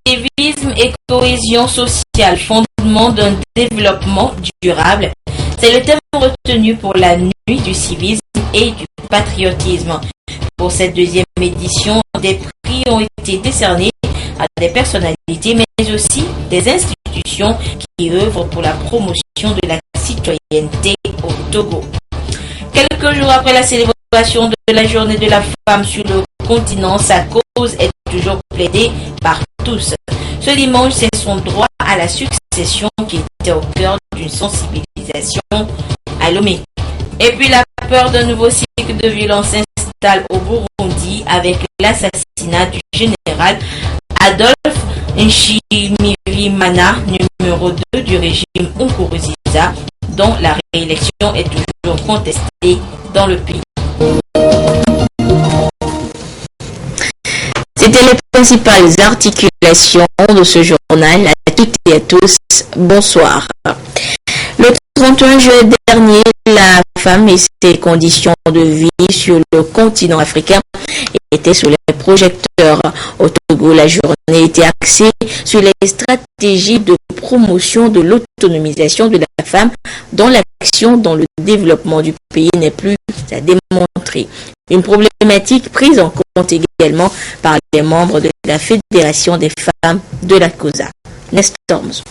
Civisme et cohésion sociale, fondement d'un développement durable. C'est le thème retenu pour la nuit du civisme et du patriotisme. Pour cette deuxième édition, des prix ont été décernés à des personnalités, mais aussi des institutions qui œuvrent pour la promotion de la citoyenneté au Togo. Quelques jours après la célébration de la journée de la femme sur le continent, sa cause est toujours plaidée par tous. Ce dimanche, c'est son droit à la succession qui était au cœur d'une sensibilisation à Lomé. Et puis la peur d'un nouveau cycle de violence s'installe au Burundi avec l'assassinat du général Adolphe Nshimirimana, numéro 2 du régime Nkurunziza, dont la réélection est toujours contestée dans le pays. C'était les principales articulations de ce journal. À toutes et à tous, bonsoir. Le 31 juillet dernier, la femme et ses conditions de vie sur le continent africain étaient sous les projecteurs. Au Togo, la journée était axée sur les stratégies de promotion de l'autonomisation de la femme, dont l'action dans le développement du pays n'est plus à démontrer. Une problématique prise en compte également par les membres de la Fédération des femmes de la COSA. Nestor Mzo.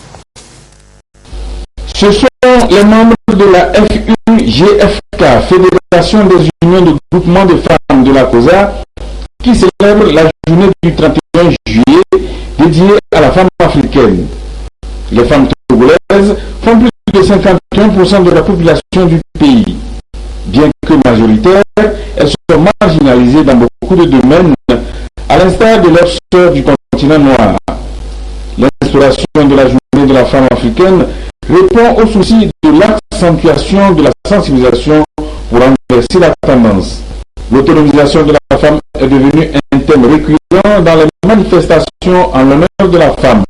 Ce sont les membres de la FUGFK, Fédération des unions de groupement de femmes de la COSA, qui célèbrent la journée du 31 juillet dédiée à la femme africaine. Les femmes togolaises font plus de 51% de la population du pays. Bien que majoritaires, elles sont marginalisées dans beaucoup de domaines, à l'instar de leurs sœurs du continent noir. L'instauration de la journée de la femme africaine répond au souci de l'accentuation de la sensibilisation pour renverser la tendance. L'autonomisation de la femme est devenue un thème récurrent dans les manifestations en l'honneur de la femme.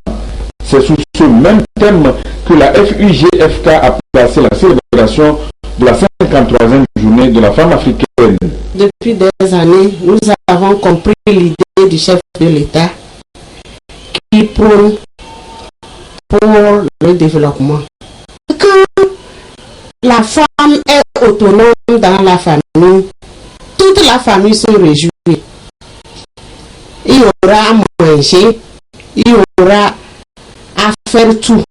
C'est sous ce même thème que la FUGFK a placé la célébration de la 53e journée de la femme africaine. Depuis des années, nous avons compris l'idée du chef de l'État qui prône pour le développement. Quand la femme est autonome dans la famille, toute la famille se réjouit. Il y aura à manger, il y aura à faire tout.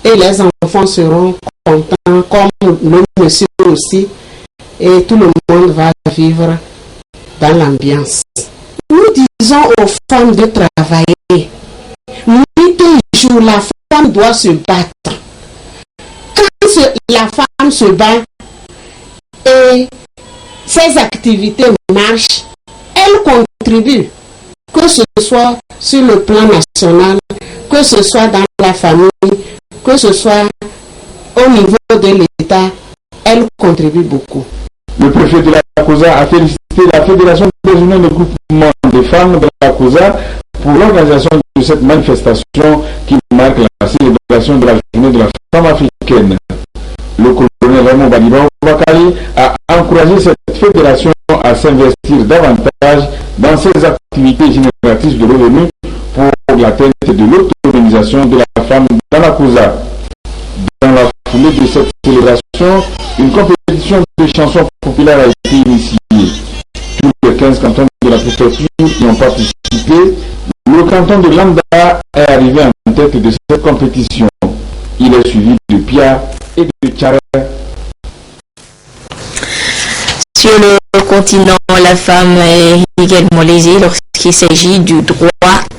Et les enfants seront contents, comme le monsieur aussi. Et tout le monde va vivre dans l'ambiance. Nous disons aux femmes de travailler. Nuit et jour, la femme doit se battre. Quand la femme se bat et ses activités marchent, elle contribue, que ce soit sur le plan national, que ce soit dans la famille, que ce soit au niveau de l'État, elle contribue beaucoup. Le préfet de la COSA a félicité la Fédération des unions de groupement des femmes de la COSA pour l'organisation de cette manifestation qui marque la célébration de la journée de la femme africaine. Le colonel Raymond Baliba Bakali a encouragé cette fédération à s'investir davantage dans ses activités génératrices de revenus pour l'atteinte de l'autonomisation de la femme dans la COSA. Dans la foulée de cette célébration, une compétition de chansons populaires a été initiée. Tous les 15 cantons de la préfecture y ont participé. Le canton de Landa est arrivé en tête de cette compétition. Il est suivi de Pia et de Tchara. Sur le continent, la femme est également lésée lorsqu'il s'agit du droit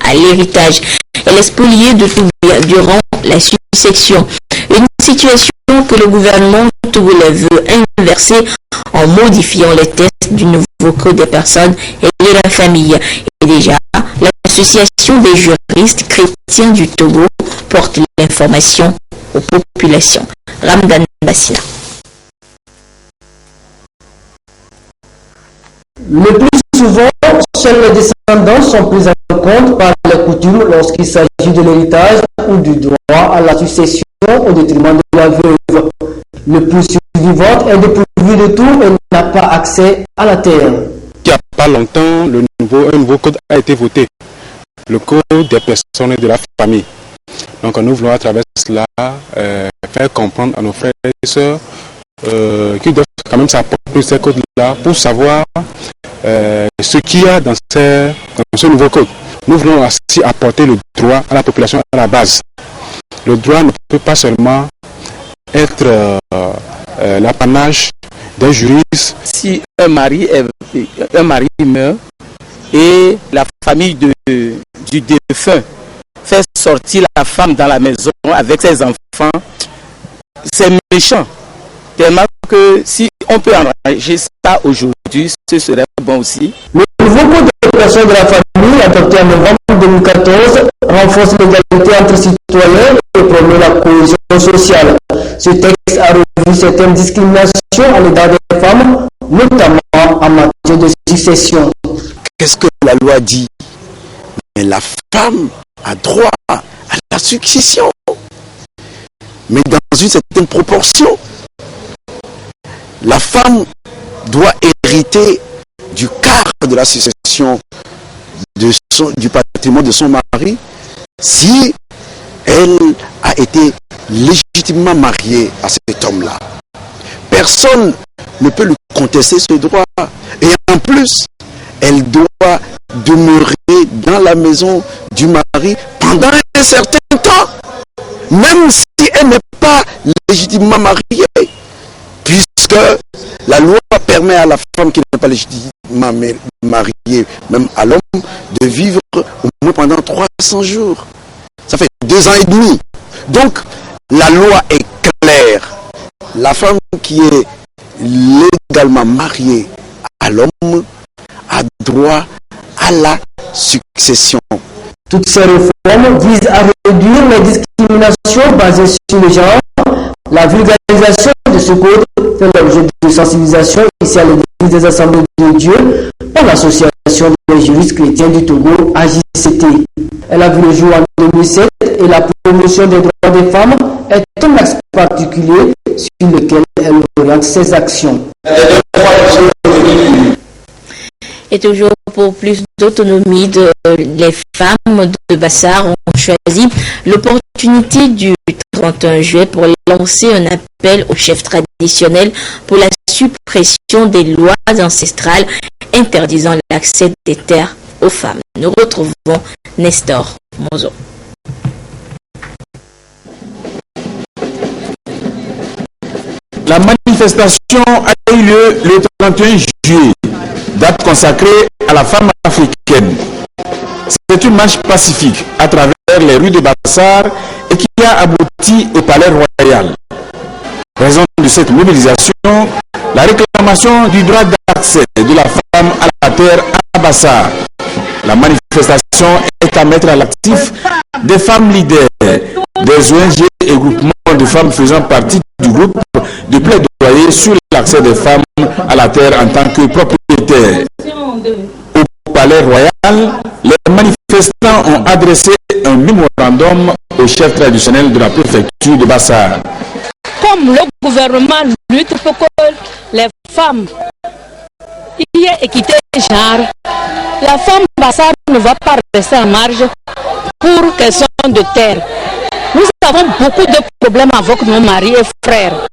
à l'héritage. Elle est spoliée de tout bien durant la succession. Une situation que le gouvernement togolais veut inverser en modifiant les textes du nouveau code des personnes et de la famille. Et déjà, l'association des juristes chrétiens du Togo porte l'information aux populations. Ramdan Bassina. Le plus souvent, seuls les descendants sont pris en compte par les coutumes lorsqu'il s'agit de l'héritage ou du droit à la succession au détriment de la veuve. Le plus survivant est dépourvu de tout et n'a pas accès à la terre. Il n'y a pas longtemps, un nouveau code a été voté. le code des personnes et de la famille. Donc nous voulons à travers cela faire comprendre à nos frères et sœurs qu'ils doivent quand même s'approprier ces codes-là pour savoir ce qu'il y a dans ce nouveau code. Nous voulons aussi apporter le droit à la population à la base. Le droit ne peut pas seulement être l'apanage des juristes. Si un mari meurt et la famille du défunt fait sortir la femme dans la maison avec ses enfants, c'est méchant. Tellement que si on peut enrager ça aujourd'hui, ce serait bon aussi. Le nouveau code de protection de la famille, adopté en novembre 2014, renforce l'égalité entre citoyens et promeut la cohésion sociale. Ce texte a revu certaines discriminations à l'égard des femmes, notamment en matière de succession. Qu'est-ce que la loi dit? Mais la femme a droit à la succession, mais dans une certaine proportion. La femme doit hériter du quart de la succession du patrimoine de son mari si elle a été légitimement mariée à cet homme-là. Personne ne peut lui contester ce droit. Et en plus, elle doit demeurer dans la maison du mari pendant un certain temps, même si elle n'est pas légitimement mariée. Puisque la loi permet à la femme qui n'est pas légitimement mariée, même à l'homme, de vivre au moins pendant 300 jours. Ça fait 2 ans et demi. Donc, la loi est claire. La femme qui est légalement mariée à l'homme a droit à la succession. Toutes ces réformes visent à réduire les discriminations basées sur le genre. La vulgarisation de ce code fait l'objet de sensibilisation ici à l'église des Assemblées de Dieu par l'association des juristes chrétiens du Togo, AJCT. Elle a vu le jour en 2007 et la promotion des droits des femmes est un axe particulier sur lequel elle oriente ses actions. Et toujours pour plus d'autonomie, les femmes de Bassar ont choisi l'opportunité du 31 juillet pour lancer un appel aux chefs traditionnels pour la suppression des lois ancestrales interdisant l'accès des terres aux femmes. Nous retrouvons Nestor Monzo. La manifestation a eu lieu le 31 juillet, date consacrée à la femme africaine. C'est une marche pacifique à travers les rues de Bassar et qui a abouti au palais royal. Raison de cette mobilisation, la réclamation du droit d'accès de la femme à la terre à Bassar. La manifestation est à mettre à l'actif des femmes leaders, des ONG et groupements de femmes faisant partie du groupe de plaidoyer sur l'accès des femmes à la terre en tant que propriétaires. Au palais royal, les manifestants ont adressé un mémorandum au chef traditionnel de la préfecture de Bassar. Comme le gouvernement lutte pour que les femmes y aient équité de genre, la femme Bassar ne va pas rester en marge pour question de terre. Nous avons beaucoup de problèmes avec nos maris et frères.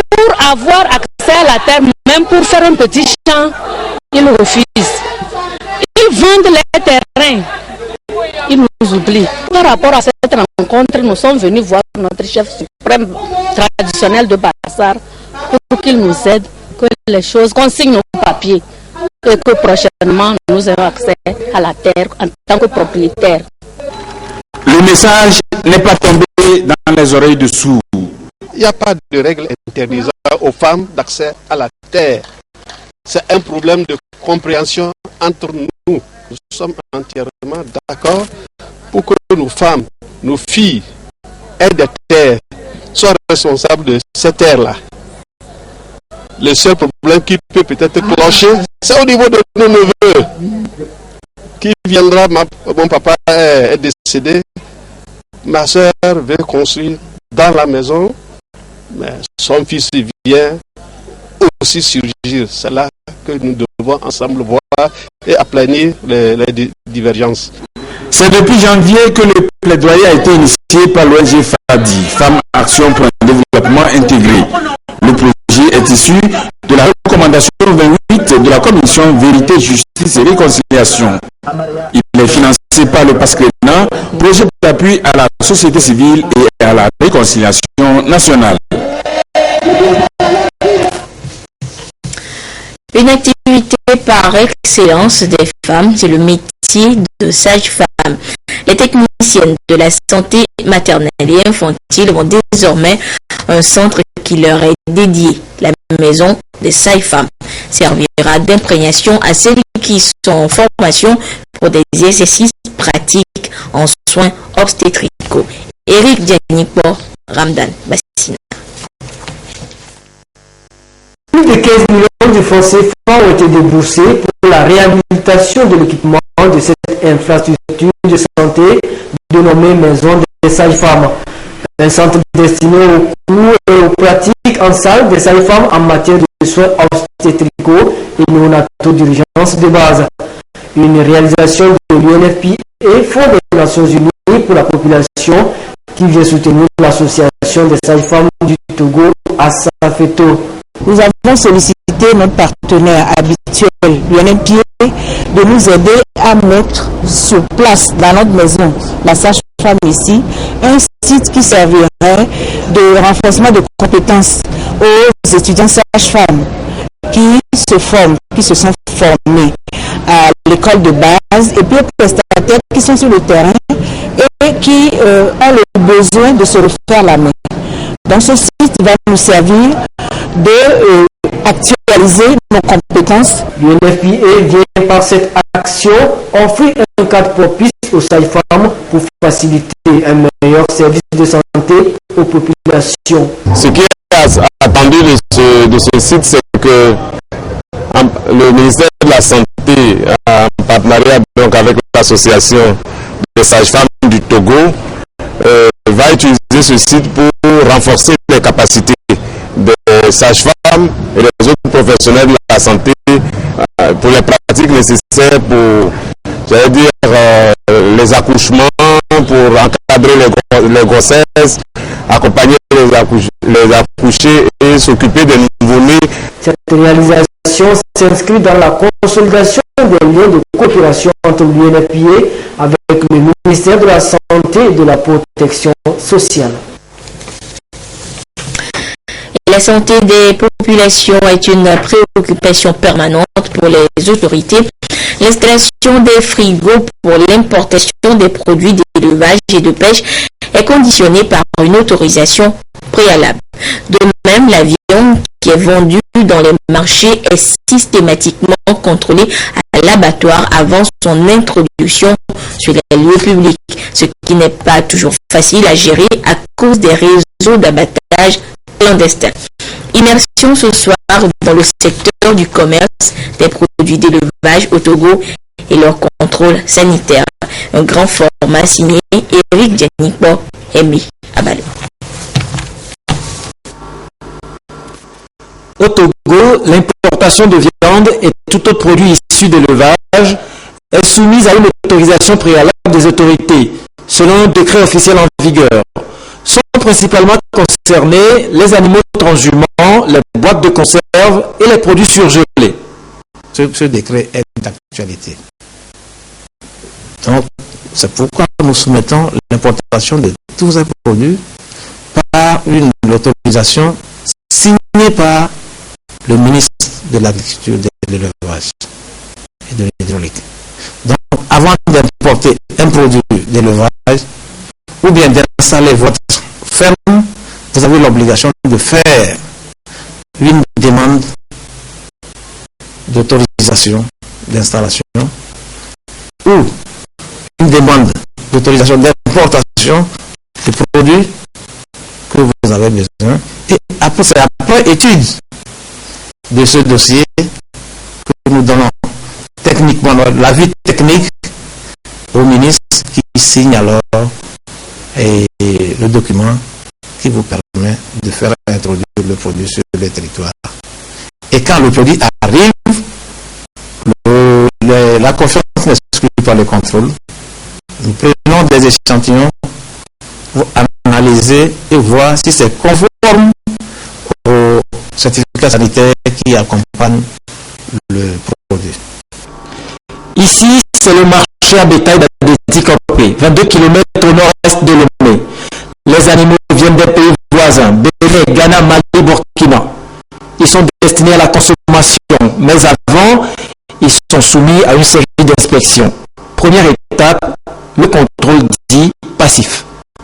Pour avoir accès à la terre, même pour faire un petit champ, ils refusent. Ils vendent les terrains. Ils nous oublient. Par rapport à cette rencontre, nous sommes venus voir notre chef suprême traditionnel de Bassar pour qu'il nous aide, que les choses, qu'on signe nos papiers et que prochainement nous ayons accès à la terre en tant que propriétaire. Le message n'est pas tombé dans les oreilles de sourds. Il n'y a pas de règle interdisant aux femmes d'accès à la terre. C'est un problème de compréhension entre nous. Nous sommes entièrement d'accord pour que nos femmes, nos filles aient des terres, soient responsables de ces terres-là. Le seul problème qui peut peut-être clocher, c'est au niveau de nos neveux. Qui viendra, mon papa est décédé, ma soeur veut construire dans la maison, mais son fils vient aussi surgir. C'est là que nous devons ensemble voir et aplanir les divergences. C'est depuis janvier que le plaidoyer a été initié par l'ONG FADI, Femmes Action pour un développement intégré. Le projet est issu de la recommandation 28 de la Commission Vérité, Justice et Réconciliation. Il est financé par le PASCRENA, projet d'appui à la société civile et à la réconciliation nationale. Une activité par excellence des femmes, c'est le métier de sage-femme. Les techniciennes de la santé maternelle et infantile ont désormais un centre qui leur est dédié. La maison des sages-femmes servira d'imprégnation à celles qui sont en formation pour des exercices pratiques en soins obstétricaux. Éric Dianipo, Ramdan Bassina. Plus de 15 millions de francs CFA ont été déboursés pour la réhabilitation de l'équipement de cette infrastructure de santé dénommée Maison des sages-femmes. Un centre destiné aux cours et aux pratiques en salle des sages-femmes en matière de soins obstétricaux et néonataux d'urgence de base. Une réalisation de l'UNFPA et Fonds des Nations Unies pour la population qui vient soutenir l'association des sages-femmes du Togo à Safeto. Nous avons sollicité notre partenaire habituel, l'UNFPA, de nous aider à mettre sur place dans notre maison, la sage-femme ici, un site qui servirait de renforcement de compétences aux étudiants sages-femmes qui se forment, qui se sont formés à l'école de base et puis aux prestataires qui sont sur le terrain et qui ont le besoin de se refaire la main. Donc ce site va nous servir de actualiser nos compétences. L'UNFPA vient par cette action offrir un cadre propice aux sages-femmes pour faciliter un meilleur service de santé aux populations. Ce qui est attendu de ce site, c'est que le ministère de la Santé, en partenariat donc avec l'association des sages-femmes du Togo, va utiliser ce site pour renforcer les capacités des sages-femmes et des autres professionnels de la santé pour les pratiques nécessaires pour, j'allais dire, les accouchements, pour encadrer les grossesses, accompagner les accouchés et s'occuper des nouveau-nés. Cette réalisation s'inscrit dans la consolidation des liens de coopération entre l'UNFPA avec le ministère de la Santé et de la Protection sociale. La santé des populations est une préoccupation permanente pour les autorités. L'installation des frigos pour l'importation des produits d'élevage et de pêche est conditionnée par une autorisation préalable. De même, la viande qui est vendue dans les marchés est systématiquement contrôlée à l'abattoir avant son introduction sur les lieux publics, ce qui n'est pas toujours facile à gérer à cause des réseaux d'abattage clandestins. Immersion ce soir dans le secteur du commerce des produits d'élevage au Togo et leur contrôle sanitaire. Un grand format signé Éric Dianipo, Emi Abalo. Au Togo, l'importation de viande et tout autre produit issu d'élevage est soumise à une autorisation préalable des autorités, selon un décret officiel en vigueur. Sont principalement concernés les animaux transhumants, les boîtes de conserve et les produits surgelés. Ce décret est d'actualité. Donc, c'est pourquoi nous soumettons l'importation de tous ces produits par une autorisation signée par le ministre de l'Agriculture, de l'Élevage et de l'Hydraulique. Donc, avant d'importer un produit d'élevage ou bien d'installer votre ferme, vous avez l'obligation de faire une demande d'autorisation d'installation ou une demande d'autorisation d'importation des produits que vous avez besoin. Et après, c'est après étude de ce dossier que nous donnons techniquement l'avis technique au ministre qui signe alors le document qui vous permet de faire introduire le produit sur le territoire. Et quand le produit arrive, la confiance n'exclut effectuant le contrôle, nous prenons des échantillons pour analyser et voir si c'est conforme au certificat sanitaire qui accompagne le produit. Ici, c'est le marché à bétail d'Adétikopé, 22 km au nord-est de Lomé. Les animaux viennent des pays voisins, Bénin, Ghana, Mali, Burkina. Ils sont destinés à la consommation, mais avant, ils sont soumis à une série d'inspections. Première étape, le contrôle dit passif.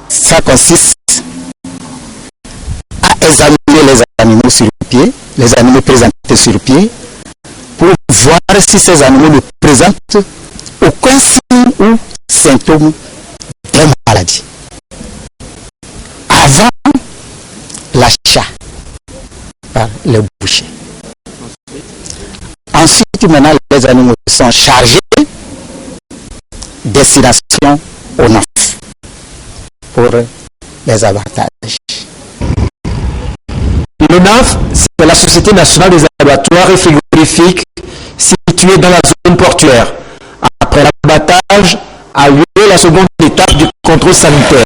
Ça consiste à examiner les animaux sur pied, les animaux présentés sur pied, pour voir si ces animaux ne présentent aucun signe ou symptôme de maladie. Avant l'achat par les bouchers. Ensuite, maintenant, les animaux sont chargés, destination au NAF pour les abattages. Le NAF, c'est la Société nationale des abattoirs et frigorifiques située dans la zone portuaire. Après l'abattage a lieu la seconde étape du contrôle sanitaire,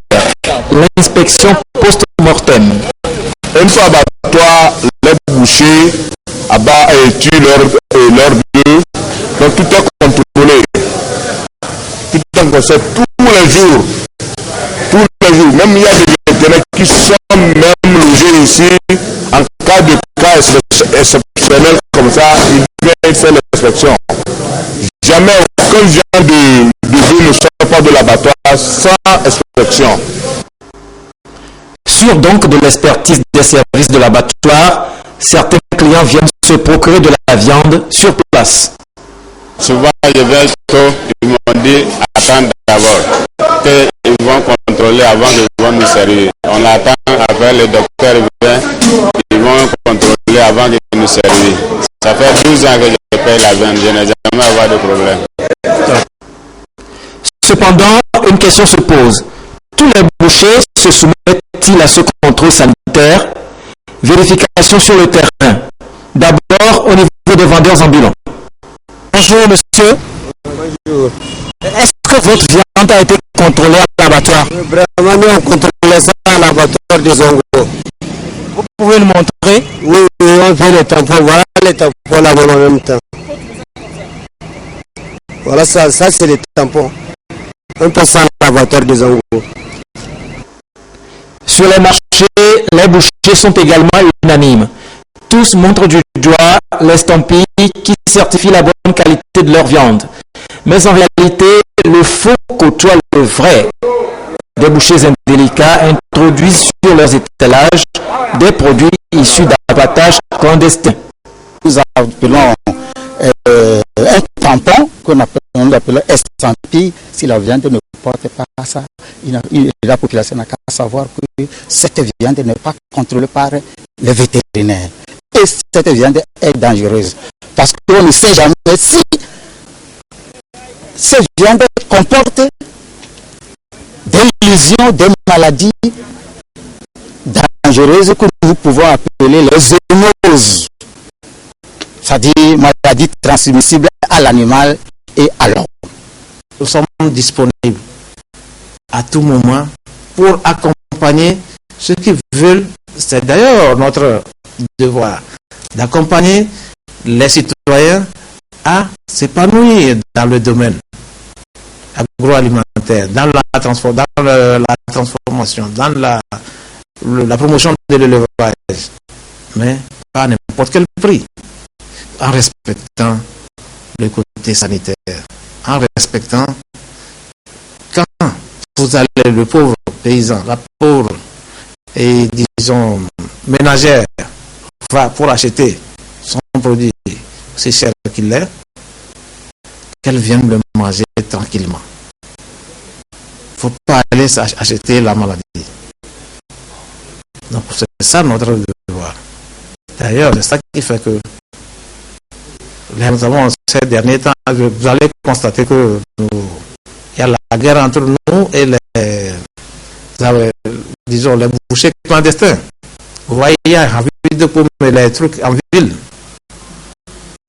l'inspection post-mortem. Une fois abattoir, les bouchers abattent et tuent leur bœuf. Donc tout est contrôlé. Tout est contrôlé tous les jours. Tous les jours. Même il y a des vétérinaires qui sont même logés ici. En cas de cas exceptionnel comme ça, ils viennent faire l'inspection. Jamais aucun genre de bœuf ne sort pas de l'abattoir sans inspection. Sûr donc de l'expertise des services de l'abattoir, certains clients viennent se procurer de la viande sur place. Souvent, je vais ils m'ont dit attendre d'abord qu'ils vont contrôler avant qu'ils vont nous servir. On attend après le docteur vient, ils vont contrôler avant qu'ils nous servent. Ça fait 12 ans que je paye la viande, je n'ai jamais avoir de problème. Cependant, une question se pose. Tous les bouchers se soumettent-ils à ce contrôle sanitaire? Vérification sur le terrain. D'abord, au niveau des vendeurs ambulants. Bonjour monsieur. Bonjour. Est-ce que votre viande a été contrôlée à l'abattoir? Vraiment, nous on contrôlait ça à l'abattoir de Zongo. Vous pouvez nous montrer? Oui, on fait les tampons. Voilà les tampons là-bas en même temps. Voilà ça c'est les tampons. On passe à l'abattoir de Zongo. Sur les marchés, les bouchers sont également unanimes. Tous montrent du doigt l'estampille qui certifie la bonne qualité de leur viande. Mais en réalité, le faux côtoie le vrai. Des bouchers indélicats introduisent sur leurs étalages des produits issus d'abattage clandestin. Nous appelons un tampon qu'on appelle estampille. Si la viande ne porte pas ça, la population n'a qu'à savoir que cette viande n'est pas contrôlée par les vétérinaires. Et cette viande est dangereuse. Parce qu'on ne sait jamais si cette viande comporte des lésions, des maladies dangereuses que nous pouvons appeler les zoonoses. C'est-à-dire maladies transmissibles à l'animal et à l'homme. Nous sommes disponibles à tout moment pour accompagner ceux qui veulent. C'est d'ailleurs notre devoir d'accompagner les citoyens à s'épanouir dans le domaine agroalimentaire, dans la transformation, dans la promotion de l'élevage, mais pas à n'importe quel prix, en respectant le côté sanitaire, en respectant quand vous allez, le pauvre paysan, la pauvre et disons ménagère va pour acheter son produit aussi cher qu'il est, qu'elle vienne le manger tranquillement. Il ne faut pas aller acheter la maladie. Donc c'est ça notre devoir. D'ailleurs, c'est ça qui fait que nous avons ces derniers temps, vous allez constater que il y a la guerre entre nous et les bouchers clandestins. Vous voyez, il y a envie de pommes les trucs en ville.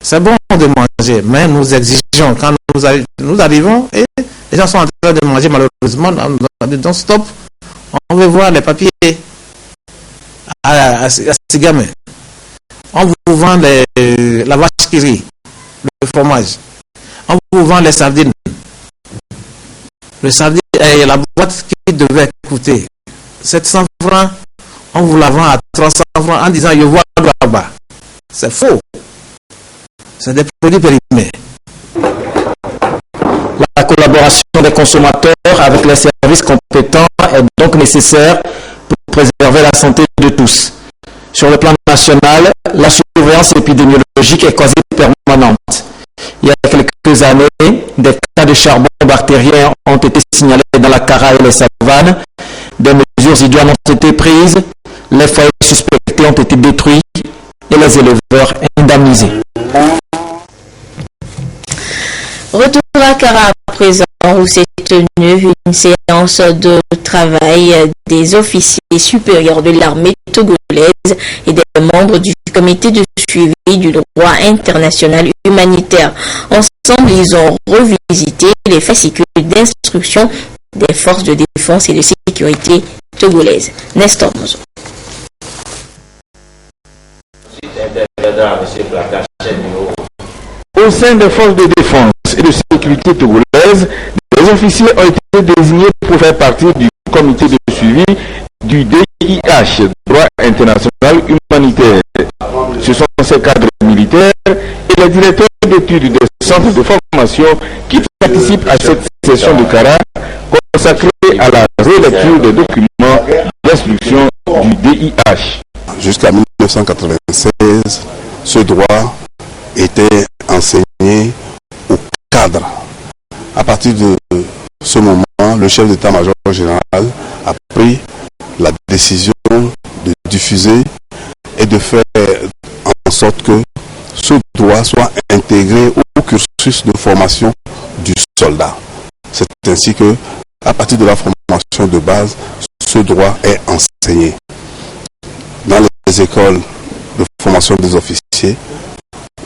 C'est bon de manger, mais nous exigeons région, quand nous arrivons et les gens sont en train de manger malheureusement, donc stop, on veut voir les papiers à ces gamins. On vous vend la vache qui rit, le fromage. On vous vend les sardines. Le sardine, la boîte qui devait coûter 700 francs, on vous la vend à 300 francs en disant je vois là-bas. C'est faux. C'est des produits périmés. La collaboration des consommateurs avec les services compétents est donc nécessaire pour préserver la santé de tous. Sur le plan national, la surveillance épidémiologique est quasi permanente. Il y a quelques années, des cas de charbon bactérien ont été signalés dans la Cara et les savanes. Des mesures idoines ont été prises, les foyers suspectés ont été détruits et les éleveurs indemnisés. Retour à Cara à présent, où s'est tenue une séance de travail des officiers supérieurs de l'armée togolaise et des membres du comité de suivi du droit international humanitaire. Ensemble, ils ont revisité les fascicules d'instruction des forces de défense et de sécurité togolaises. Nestor Mozo. Au sein des forces de défense et de sécurité togolaises, les officiers ont été désignés pour faire partie du comité de suivi du DIH, droit international humanitaire. Ce sont ces cadres militaires et les directeurs d'études des centres de formation qui participent à cette session de Cara consacrée à la relecture des documents d'instruction du DIH. Jusqu'à 1996, ce droit était enseigné au cadre. À partir de ce moment, le chef d'état-major général a pris la décision de diffuser et de faire en sorte que ce droit soit intégré au cursus de formation du soldat. C'est ainsi que, à partir de la formation de base, ce droit est enseigné dans les écoles de formation des officiers,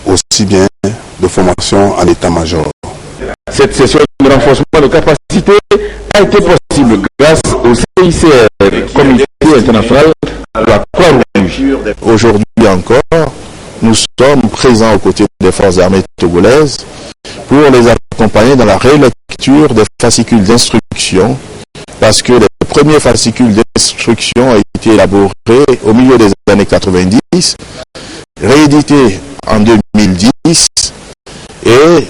aussi bien de formation en état-major. Cette session de renforcement de capacité a été possible grâce au CICR, Comité international de la Croix-Rouge. Aujourd'hui encore, nous sommes présents aux côtés des forces armées togolaises pour les accompagner dans la relecture des fascicules d'instruction, parce que les premiers fascicules d'instruction ont été élaborés au milieu des années 90, réédités en 2010, et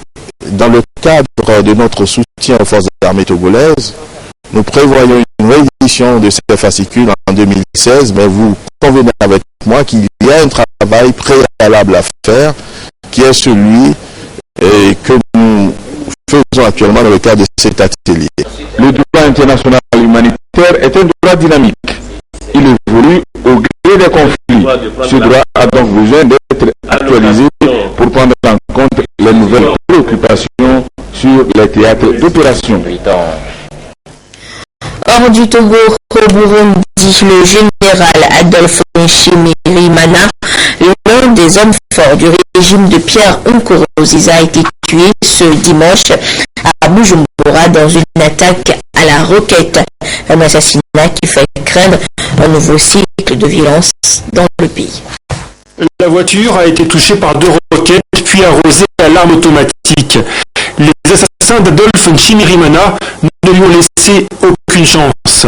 dans le cadre de notre soutien aux forces armées togolaises, nous prévoyons une réédition de ces fascicules en 2016, mais vous convenez avec moi qu'il y a un travail préalable à faire, qui est celui que nous faisons actuellement dans le cadre de cet atelier. Le droit international humanitaire est un droit dynamique. Il évolue au gré des conflits. Ce droit a donc besoin d'être actualisé pour prendre en compte les nouvelles préoccupations sur les théâtres d'opération. Hors du Togo, au Burundi, le général Adolphe Nshimirimana, l'un des hommes forts du régime de Pierre Nkurunziza, a été tué ce dimanche à Bujumbura dans une attaque à la roquette. Un assassinat qui fait craindre un nouveau cycle de violence dans le pays. La voiture a été touchée par 2 roquettes puis arrosée à l'arme automatique. Les assassins d'Adolphe Nshimirimana ne lui ont laissé aucune chance.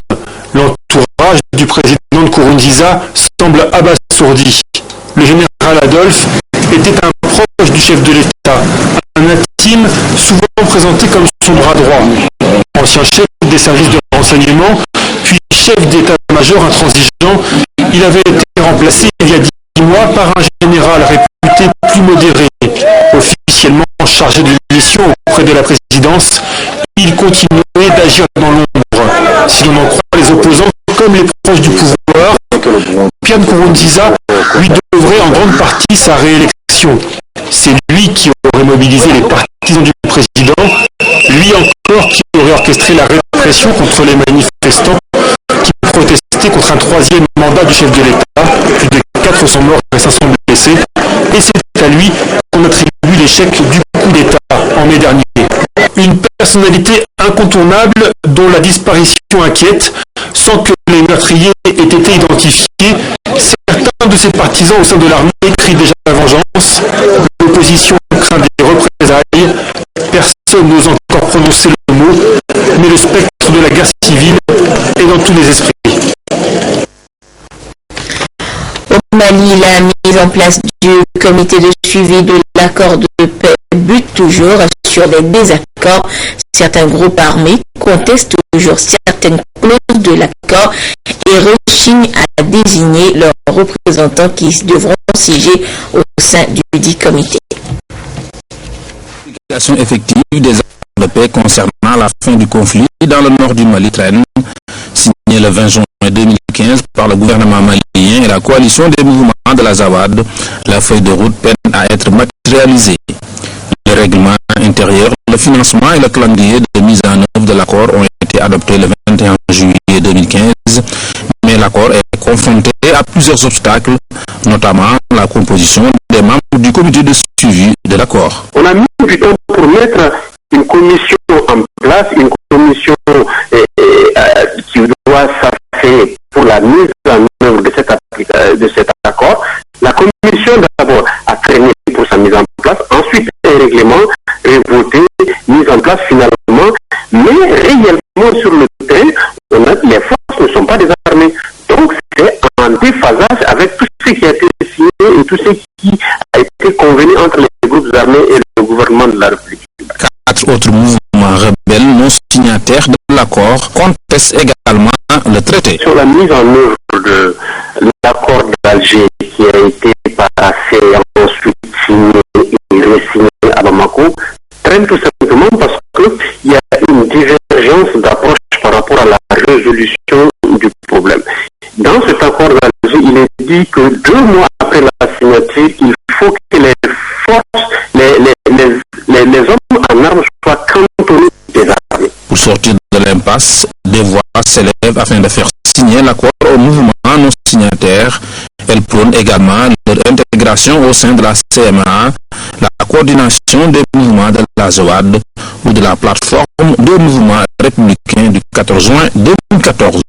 L'entourage du président Nkurunziza semble abasourdi. Le général Adolphe était un proche du chef de l'État, un intime souvent présenté comme son bras droit. Ancien chef des services de renseignement, puis chef d'état-major intransigeant, il avait été remplacé il y a 10 mois par un général réputé plus modéré. Officiellement chargé de mission auprès de la présidence, il continuait d'agir dans l'ombre. Si l'on en croit les opposants comme les proches du pouvoir, Pierre Nkurunziza lui devrait en grande partie sa réélection. C'est lui qui aurait mobilisé les partisans du président, lui encore qui aurait orchestré la répression contre les manifestants qui protestaient contre un 3e mandat du chef de l'État, plus de 400 morts et 500 blessés, et c'est à lui qu'on attribue l'échec du coup d'État en mai Une personnalité incontournable dont la disparition inquiète, sans que les meurtriers aient été identifiés. Certains de ses partisans au sein de l'armée crient déjà la vengeance. L'opposition craint des représailles. Personne n'ose encore prononcer le mot, mais le spectre de la guerre civile est dans tous les esprits. Au Mali, la mise en place du comité de suivi de l'accord de paix bute toujours sur des désaccords. Certains groupes armés contestent toujours certaines clauses de l'accord et rechignent à désigner leurs représentants qui devront siéger au sein du dit comité. L'application effective des accords de paix concernant la fin du conflit dans le nord du Mali traîne, signé le 20 juin 2015 par le gouvernement malien et la coalition des mouvements de la Zawad. La feuille de route peine à être matérialisée. Le règlement intérieur, le financement et le calendrier de mise en œuvre de l'accord ont été adoptés le 21 juillet 2015, mais l'accord est confronté à plusieurs obstacles, notamment la composition des membres du comité de suivi de l'accord. On a mis du temps pour mettre une commission en place, une commission qui doit s'affaire pour la mise en œuvre de cet accord. La commission d'abord a traîné pour sa mise en place, ensuite un règlement est voté, mis en place finalement, mais réellement sur le terrain, les forces ne sont pas désarmées. Donc c'est en déphasage avec tout ce qui a été signé et tout ce qui a été convenu entre les groupes armés et le gouvernement de la République. 4 autres mouvements rebelles non signataires de l'accord contestent également le traité. Sur la mise en œuvre de l'accord d'Alger qui a été passé, ensuite signé et re-signé à Bamako, traîne tout simplement parce qu'il y a une divergence d'approche par rapport à la résolution du problème. Dans cet accord d'Alger, il est dit que 2 mois après la signature, il faut que les forces, les hommes en armes soient cantonnés des armées. Pour sortir de l'impasse, des voix s'élèvent afin de faire signer l'accord aux mouvements non signataires. Elles prônent également leur intégration au sein de la CMA, la coordination des mouvements de la ZOAD ou de la plateforme des mouvements républicains du 14 juin 2014.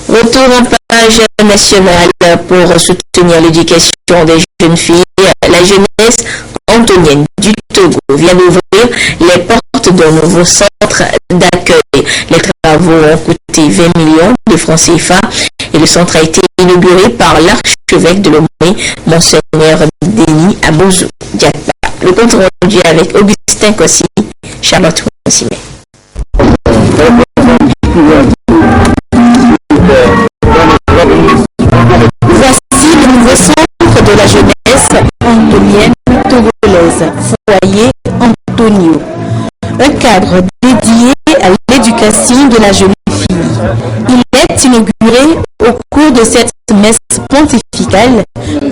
Retour en page nationale pour soutenir l'éducation des jeunes filles. La jeunesse antonienne du Togo vient d'ouvrir les portes d'un nouveau centre d'accueil. Les travaux ont coûté 20 millions de francs CFA et le centre a été inauguré par l'archevêque de Lomé, Monseigneur Denis Abouzou Diakba. Le compte rendu avec Augustin Kossi, Charlotte Simé. Voici le nouveau centre de la jeunesse antonienne togolaise, Foyer Antonio. Un cadre dédié à l'éducation de la jeune fille. Il est inauguré au cours de cette messe pontificale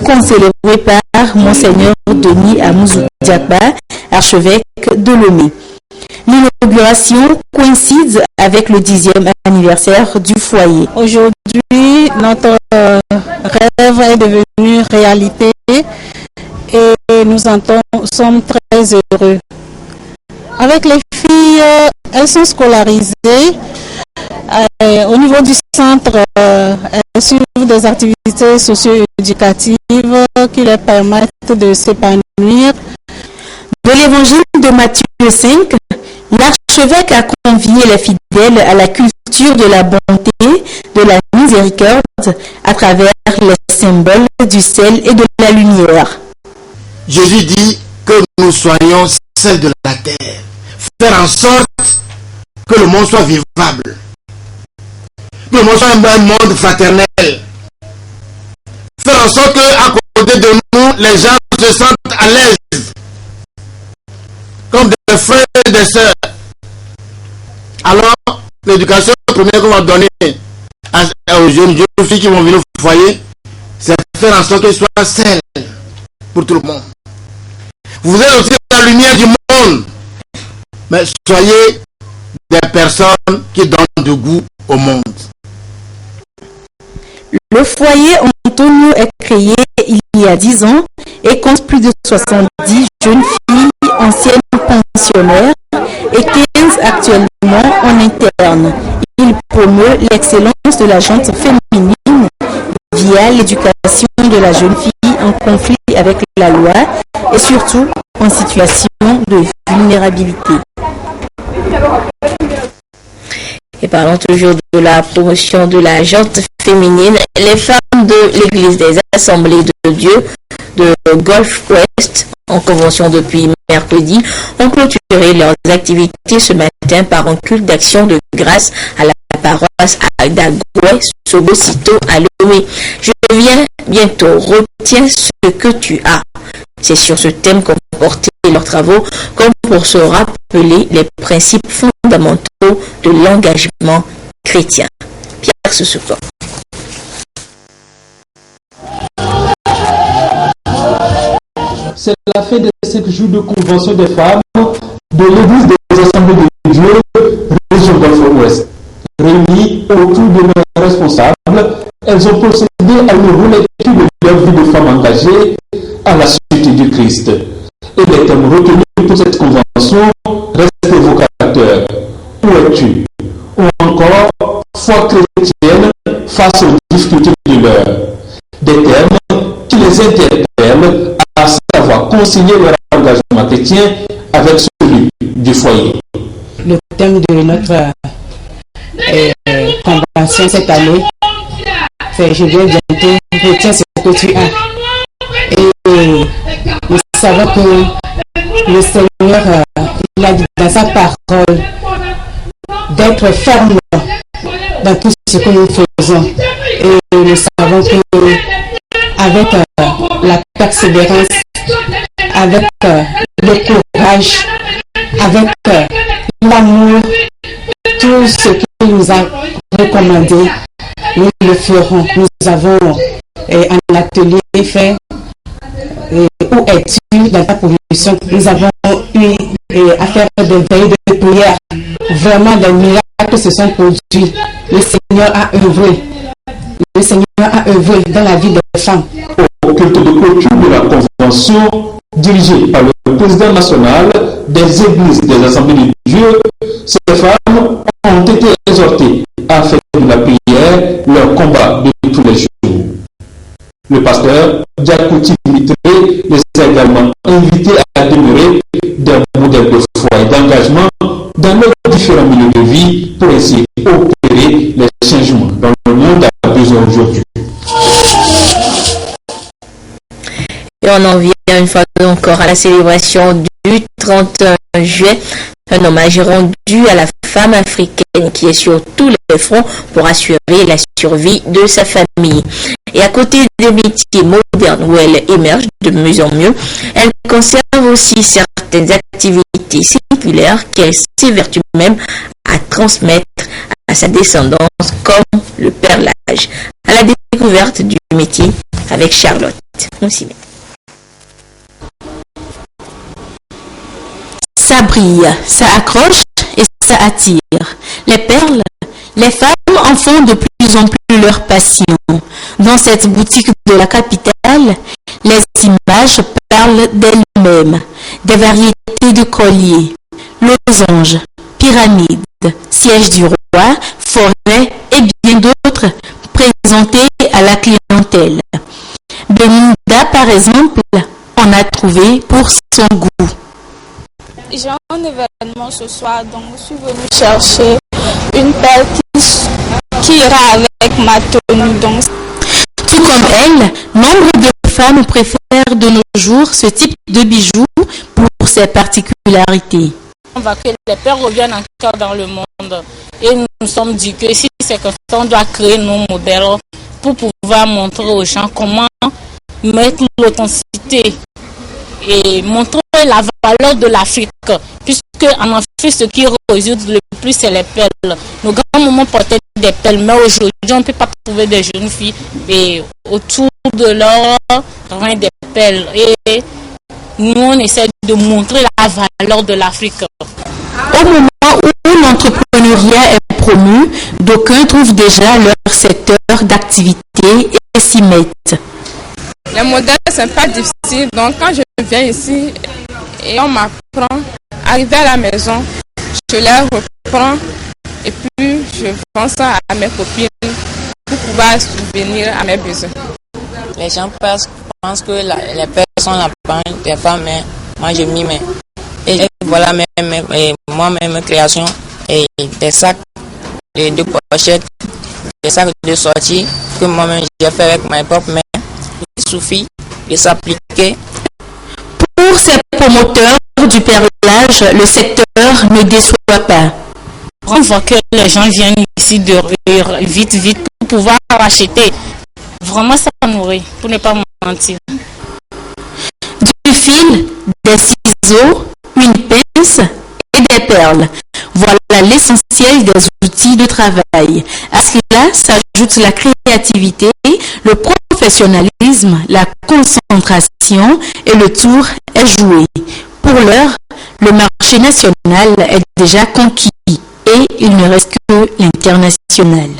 concélébrée par Monseigneur Denis Abouzou Diakba, archevêque de Lomé. L'inauguration coïncide avec le 10e anniversaire du foyer. Aujourd'hui, notre rêve est devenu réalité et nous en sommes très heureux. Avec les filles, elles sont scolarisées. Au niveau du centre, elles suivent des activités socio-éducatives qui leur permettent de s'épanouir. De l'évangile de Matthieu 5, l'archevêque a convié les fidèles à la culture de la bonté, de la miséricorde, à travers les symboles du sel et de la lumière. Jésus dit que nous soyons sel de la terre, faire en sorte que le monde soit vivable, que le monde soit un monde fraternel, faire en sorte qu'à côté de nous, les gens se sentent à l'aise, comme des frères et des sœurs. Alors, l'éducation première qu'on va donner aux jeunes filles qui vont venir au foyer, c'est faire en sorte qu'elles soient celles pour tout le monde. Vous êtes aussi la lumière du monde, mais soyez des personnes qui donnent du goût au monde. Le foyer Antonio est créé il y a 10 ans et compte plus de 70 jeunes filles anciennes outre-mer et 15 actuellement en interne. Il promeut l'excellence de la gente féminine via l'éducation de la jeune fille en conflit avec la loi et surtout en situation de vulnérabilité. Et parlons toujours de la promotion de la gente féminine. Les femmes de l'Église des Assemblées de Dieu de Gulf West, en convention depuis mercredi, ont clôturé leurs activités ce matin par un culte d'action de grâce à la paroisse d'Agoué, Sobosito à Lomé. Je viens bientôt, retiens ce que tu as. C'est sur ce thème qu'ont porté leurs travaux, comme pour se rappeler les principes fondamentaux de l'engagement chrétien. Pierre Soussouko. C'est la fin de 5 jours de convention des femmes de l'Église des Assemblées de Dieu, région Golfe-Ouest. Réunies autour de leurs responsables, elles ont procédé à une relecture de leur vie de femmes engagées à la suite du Christ. Et les thèmes retenus pour cette convention restent évocateurs. Où es-tu? Ou encore, foi chrétienne face aux difficultés de l'heure. Des thèmes qui les interpellent à savoir concilier leur engagement chrétien avec celui du foyer. Le thème de notre convention cette année, c'est je viens bientôt, retiens ce que tu as. Et nous savons que le Seigneur, il a dit dans sa parole d'être ferme dans tout ce que nous faisons. Et nous savons que avec la persévérance, avec le courage, avec l'amour, tout ce qu'il nous a recommandé, nous le ferons. Nous avons un atelier fait. Où es-tu dans ta position? Nous avons eu à faire des veilles de prière. Vraiment, des miracles se sont produits. Le Seigneur a œuvré. Le Seigneur a œuvré dans la vie des femmes. Au culte de clôture de la convention dirigée par le président national des églises des assemblées de Dieu, ces femmes ont été exhortées à faire de la prière leur combat de tous les jours. Le pasteur Diakouti Mitré les a également invités à demeurer des modèles de foi et d'engagement dans leurs différents milieux de vie pour essayer d'opérer les changements dont le monde a besoin aujourd'hui. Et on en vient une fois encore à la célébration du 31 juillet, un hommage rendu à la femme africaine qui est sur tous les fronts pour assurer la survie de sa famille. Et à côté des métiers modernes où elle émerge de mieux en mieux, elle conserve aussi certaines activités séculaires qu'elle s'évertue même à transmettre à sa descendance comme le perlage. À la découverte du métier avec Charlotte. On s'y met. Ça brille, ça accroche et ça attire. Les perles, les femmes en font de plus en plus leur passion. Dans cette boutique de la capitale, les images parlent d'elles-mêmes. Des variétés de colliers, losanges, pyramides, sièges du roi, forêts et bien d'autres présentés à la clientèle. Belinda, par exemple, en a trouvé pour son goût. J'ai un événement ce soir, donc je suis venue chercher une perle qui ira avec ma tenue. Donc. Tout comme elle, nombre de femmes préfèrent de nos jours ce type de bijoux pour ses particularités. On va que les perles reviennent encore dans le monde et nous nous sommes dit que si c'est comme ça, on doit créer nos modèles pour pouvoir montrer aux gens comment mettre l'authenticité et montrer la valeur de l'Afrique, puisque en Afrique, ce qui résulte le plus, c'est les perles. Nos grands-mamans portaient des perles, mais aujourd'hui, on ne peut pas trouver des jeunes filles et autour de leur rein des perles. Et nous, on essaie de montrer la valeur de l'Afrique. Au moment où l'entrepreneuriat est promu, d'aucuns trouvent déjà leur secteur d'activité et s'y mettent. Les modèles, c'est pas difficile. Donc, quand je viens ici et on m'apprend Arrivé à la maison, je les reprends et puis je vends ça à mes copines pour pouvoir subvenir à mes besoins. Les gens pensent que les pères sont la panne des femmes, mais moi je m'y mets. Et voilà moi-même mes créations et des sacs, de pochettes, des sacs de sortie que moi-même j'ai fait avec mes propres mains. Il suffit de s'appliquer. Pour ces promoteurs du perlage, le secteur ne déçoit pas. On voit que les gens viennent ici de vite pour pouvoir acheter. Vraiment ça nourrit, pour ne pas mentir. Du fil, des ciseaux, une pince et des perles. Voilà l'essentiel des outils de travail. À cela s'ajoute la créativité, le professionnalisme, la concentration et le tour est joué. Pour l'heure, le marché national est déjà conquis et il ne reste que l'international.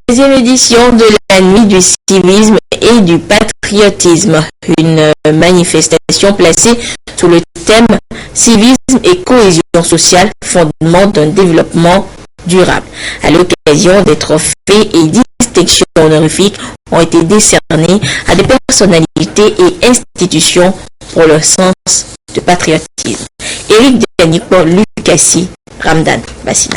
Deuxième édition de la nuit du civisme et du patriotisme. Une manifestation placée sous le thème civisme et cohésion sociale, fondement d'un développement durable. À l'occasion, des trophées et distinctions honorifiques ont été décernés à des personnalités et institutions pour leur sens de patriotisme. Éric Dianico, Lucassi, Ramdan Bassina.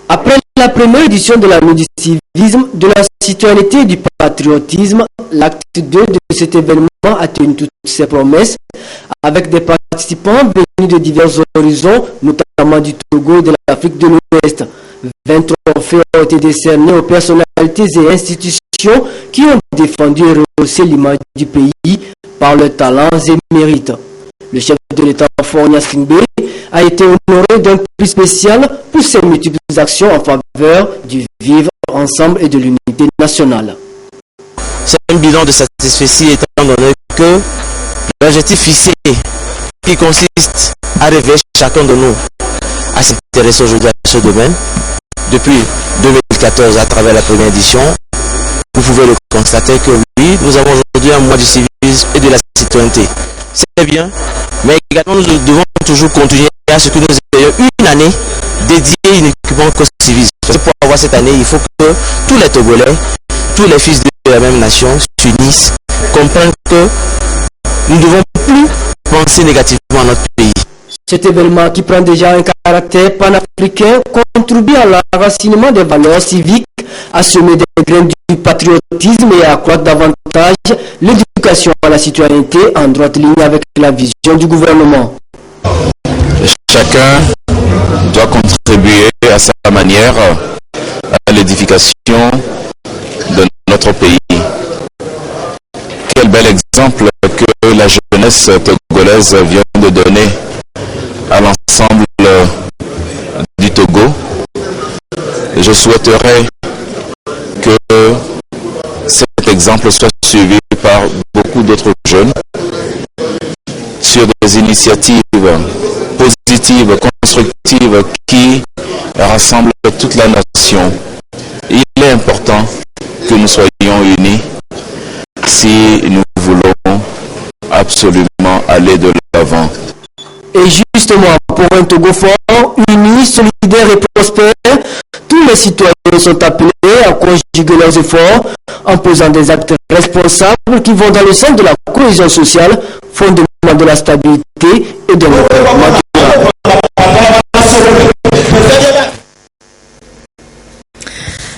Après la première édition de la nuit du civisme, de la citoyenneté et du patriotisme, l'acte 2 de cet événement a tenu toutes ses promesses avec des participants venus de divers horizons, notamment du Togo et de l'Afrique de l'Ouest. 20 trophées ont été décernés aux personnalités et institutions qui ont défendu et rehaussé l'image du pays par leurs talents et mérites. Le chef de l'État, Fornia Singbe, a été honoré d'un prix spécial pour ses multiples actions en faveur du vivre ensemble et de l'unité nationale. C'est un bilan de satisfaction étant donné que l'objectif fixé qui consiste à réveiller chacun de nous à s'intéresser aujourd'hui à ce domaine, depuis 2014 à travers la première édition, vous pouvez le constater que oui, nous avons aujourd'hui un mois du civisme et de la citoyenneté. C'est bien, mais également nous devons toujours continuer à ce que nous ayons une année dédiée uniquement au civisme. Pour avoir cette année, il faut que tous les Togolais, tous les fils de la même nation s'unissent, comprennent que nous ne devons plus penser négativement à notre pays. Cet événement qui prend déjà un caractère panafricain contribue à l'enracinement des valeurs civiques, à semer des graines du patriotisme et à accroître davantage l'éducation à la citoyenneté en droite ligne avec la vision du gouvernement. Chacun doit contribuer à sa manière à l'édification de notre pays. Quel bel exemple que la jeunesse togolaise vient de donner à l'ensemble du Togo. Et je souhaiterais que cet exemple soit suivi par beaucoup d'autres jeunes sur des initiatives positives, constructives qui rassemblent toute la nation. Il est important que nous soyons unis si nous voulons absolument aller de l'avant. Et justement, pour un Togo fort, uni, solidaire et prospère, tous les citoyens sont appelés à conjuguer leurs efforts en posant des actes responsables qui vont dans le sens de la cohésion sociale, fondement de la stabilité et de l'environnement durable.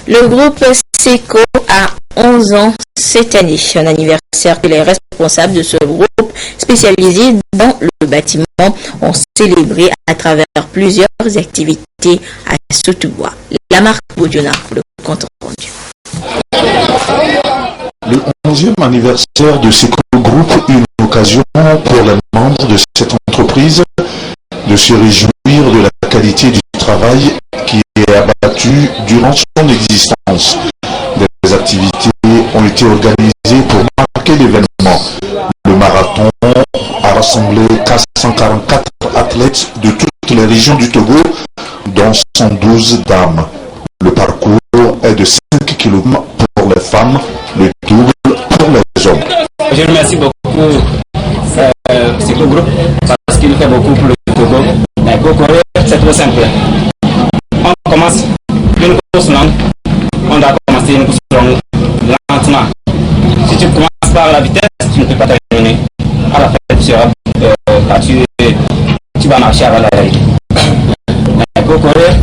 Le groupe SECO a 11 ans cette année, un anniversaire que les responsables de ce groupe spécialisé dans le bâtiment ont célébré à travers plusieurs activités à Soutoubois. La marque Bodiona pour le compte rendu. Le 11e anniversaire de SECO Group est une occasion pour les membres de cette entreprise de se réjouir de la qualité du travail qui est abattu durant son existence. Des activités ont été organisées pour marquer l'événement. Le marathon a rassemblé 444 athlètes de toutes les régions du Togo, dont 112 dames. Le parcours est de 5 km pour les femmes, le double pour les hommes. Je remercie beaucoup ce groupe parce qu'il fait beaucoup pour le Togo. Mais pour courir, c'est trop simple. On commence une course longue, on doit commencer une course longue lentement. Si tu commences par la vitesse, tu ne peux pas terminer. À la fin, tu seras battu et tu vas marcher avant l'arrivée. Mais pour courir,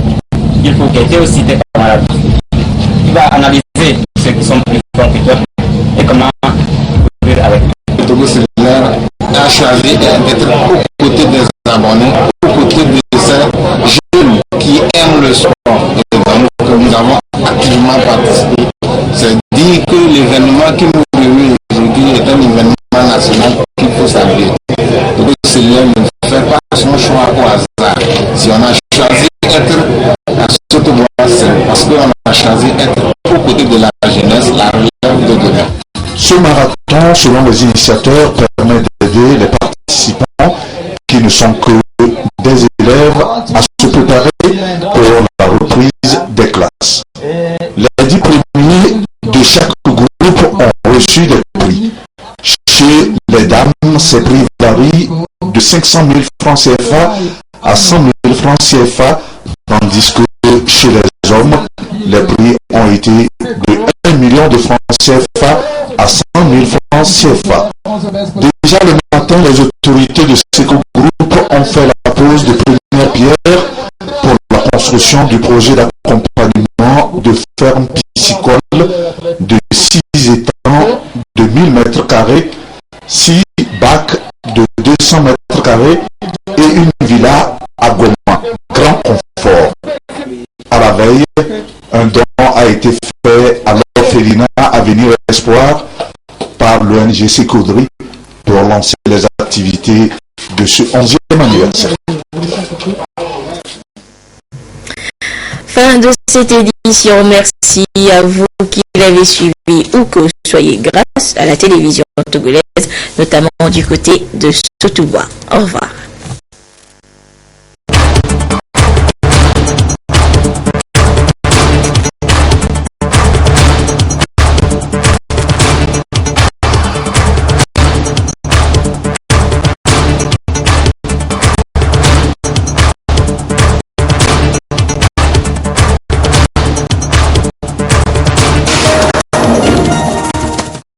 il faut guetter aussi tes camarades. Tu vas analyser ceux qui sont plus forts que toi et comment courir avec eux. Le Togo Cellulaire a choisi d'être aux côtés des abonnés, aux côtés de ces jeunes qui aiment le sport et donc nous avons activement participé. C'est dire que l'événement qui nous réunit aujourd'hui est un événement national qu'il faut saluer. Le Togo Cellulaire ne fait pas son choix au hasard. Si on a choisi d'être à Sotobois, c'est parce qu'on a choisi d'être aux côtés de la jeunesse, la relève de demain. Ce marathon, selon les initiateurs, permet d'aider les participants qui ne sont que des élèves à se préparer pour la reprise des classes. Les 10 premiers de chaque groupe ont reçu des prix. Chez les dames, ces prix varient de 500 000 francs CFA à 100 000 francs CFA, tandis que chez les hommes, les prix ont été de 1 million de francs CFA à 100 000 francs CFA. Déjà le matin, les autorités de ces groupes ont fait la pose de première pierre pour la construction du projet d'accompagnement de ferme piscicole de 6 étangs de 1000 m², 6 bacs de 200 m² et une villa à Goma. Grand confort. À la veille, un don a été fait à l'orphelinat Avenir Espoir par l'ONG Sécaudry pour lancer les activités de ce 11e anniversaire. Fin de cette édition. Merci à vous qui l'avez suivi ou que vous soyez grâce à la télévision togolaise, notamment du côté de Sotobois. Au revoir.